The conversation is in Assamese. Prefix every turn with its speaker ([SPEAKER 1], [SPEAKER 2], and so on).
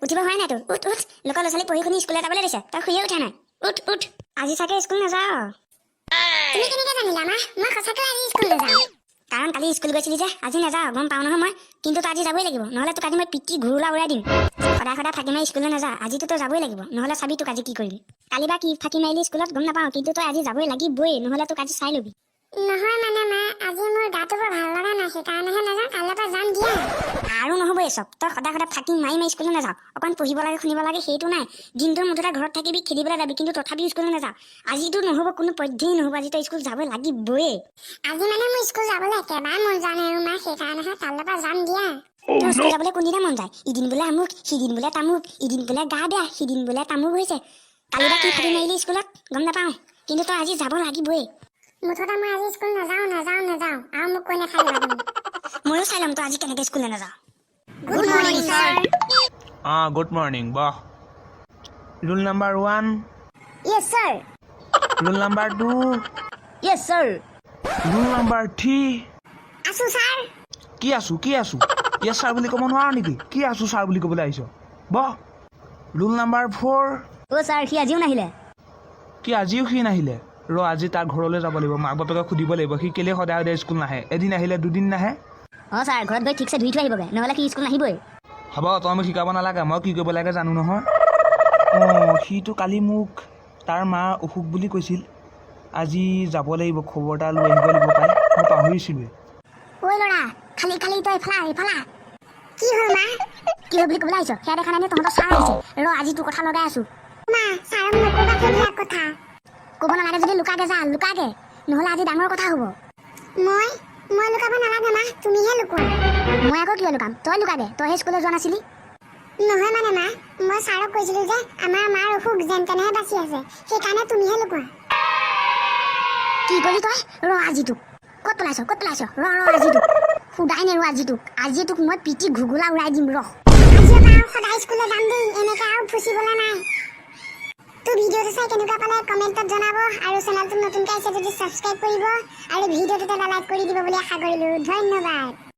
[SPEAKER 1] উঠিব হয় নাই তোৰ? উঠ উঠ, লোকৰ ল'ৰা ছোৱালী পঢ়ি শুনি স্কুললৈ যাবলৈ দিছে, তই শুইয়ে উঠা নাই। উঠ উঠ, আজি চাগে স্কুল নাযাওঁ।
[SPEAKER 2] তুমি কেনেকৈ জানিলা মা? মই সঁচাকৈ আজি স্কুল নাযাওঁ।
[SPEAKER 1] কাৰণ কালি স্কুল গৈছিলি যে, আজি নাযাওঁ, গম পাওঁ নহয় মই। কিন্তু তই আজি যাবই লাগিব, নহ'লে তোক আজি মই পিটি ঘূৰুলা উৰাই দিম। সদায় সদায় ফাঁকি মাৰি স্কুললৈ নাযাওঁ, আজিতো তই যাবই লাগিব, নহ'লে চাবি তোক আজি কি কৰিম। কালি বা কি ফাঁকি মাৰিলি স্কুলত গম নাপাওঁ, কিন্তু তই আজি যাবই লাগিবই, নহ'লে তোক আজি চাই ল'বি।
[SPEAKER 2] নহয় মানে মা, আজি মোৰ গাটো বৰ ভাল লগা নাই, সেইকাৰণেহে নাযাওঁ, কাইলৈ পৰা যাম দিয়া।
[SPEAKER 1] আৰু নহ'ব এই চব, তই সদায় সদায় ফাঁকি মাৰি মাৰি স্কুললৈ নাযাওঁ। অকণ পঢ়িব লাগে শুনিব লাগে সেইটো নাই। দিনটোৰ মুঠতে ঘৰত থাকিবি, খেলিবলৈ যাবি, কিন্তু তথাপিও স্কুললৈ নাযাওঁ। আজিতো নহ'ব, কোনো পধ্যেই নহ'ব, আজি তই স্কুল যাবই লাগিবই।
[SPEAKER 2] আজি মানে মোৰ স্কুল যাবলৈ একেবাৰে মন যোৱা নাই মা, সেইকাৰণেহে কাইলৈ পৰা যাম দিয়া।
[SPEAKER 1] তোৰ স্কুল যাবলৈ কোনদিনা মন যায়? ইদিন বোলে আমুক, সিদিন বোলে তামুক, ইদিন বোলে গা বেয়া, সিদিন বোলে তামুক হৈছে। কালি বা কি ফাঁকি মাৰিলি স্কুলত গম নাপাওঁ, কিন্তু তই আজি যাব লাগিবই।
[SPEAKER 2] মুঠতে মই আজি স্কুল নাযাওঁ আৰু মোক কৈ নাথাকিবা তুমি।
[SPEAKER 1] ময়ো চাই ল'ম তই আজি কেনেকৈ স্কুললৈ নাযাওঁ।
[SPEAKER 2] Good morning sir.
[SPEAKER 3] Good morning বহ। ৰুল নাম্বাৰ 1,
[SPEAKER 2] য়েছ ছাৰ।
[SPEAKER 3] ৰুল নাম্বাৰ 2,
[SPEAKER 2] য়েছ ছাৰ।
[SPEAKER 3] Rule number 3।
[SPEAKER 2] আছো ছাৰ।
[SPEAKER 3] কি আছো ইয়েছ ছাৰ বুলি ক'ব নোৱাৰো নেকি? কি আছো ছাৰ বুলি ক'বলৈ আহিছ? বহ। Rule number 4।
[SPEAKER 2] অ' ছাৰ, সি আজিও নাহিলে।
[SPEAKER 3] কি আজিও সি নাহিলে? আজি তাৰ ঘৰলৈ যাব লাগিব, মাক বাপেকক সুধিব লাগিব সি কেলে সদায় সদায় স্কুল নাহে। এদিন আহিলে, দুদিন নাহে।
[SPEAKER 2] অঁ ছাৰ, ঘৰত গৈ ঠিকছে ধুই থৈ আহিবগৈ, নহ'লে সি স্কুল নাহিবই।
[SPEAKER 3] হ'ব, তই মোক শিকাব নালাগে, মই কি কৰিব লাগে জানো নহয়। সিটো কালি মোক তাৰ মা অসুখ বুলি কৈছিল। আজি যাব লাগিব, খবৰ এটা লৈ আহিব লাগিব পাই, মই পাহৰিছিলোৱে।
[SPEAKER 2] ঐ ল'ৰা, খালি তই এইফালা। কি হ'ল মা? কি হ'ল বুলি ক'বলৈ আহিছ? সেয়া দেখা নাই নে তহঁতৰ ছাৰ আহিছে? আজি তোৰ কথা লগাই আছো। মা, ছাৰক নক'বা সেইবিলাক কথা। ক'ব নালাগে যদি লুকাকে যা, নহ'লে আজি ডাঙৰ কথা হ'ব। মই লুকাব নালাগে মা, তুমিহে লুকোৱা। মই আকৌ কিয় লুকাম? তই লুকাগে, তইহে স্কুললৈ যোৱা নাছিলি। নহয় মানে মা, মই ছাৰক কৈছিলো যে আমাৰ মাৰ অসুখ যেন তেনেহে বাচি আছে, সেইকাৰণে তুমিহে লুকোৱা। কি ক'লি তই? আজি তোক ক'ত পেলাইছ? আজি তোক সুদাই নেৰো, আজি তোক মই পিটি ঘুগুলা উৰাই দিম। আজিৰ পৰা সদায় স্কুললৈ যাম দেই, এনেকৈ আৰু ফুচিবলৈ নাই। তোৰ ভিডিঅ'টো চাই কেনেকুৱা পালে কমেণ্টত জনাব, আৰু চেনেলটো নতুনকৈ আহিছে যদি ছাবস্ক্ৰাইব কৰিব, আৰু ভিডিঅ'টোত এটা লাইক কৰি দিব বুলি আশা কৰিলোঁ। ধন্যবাদ।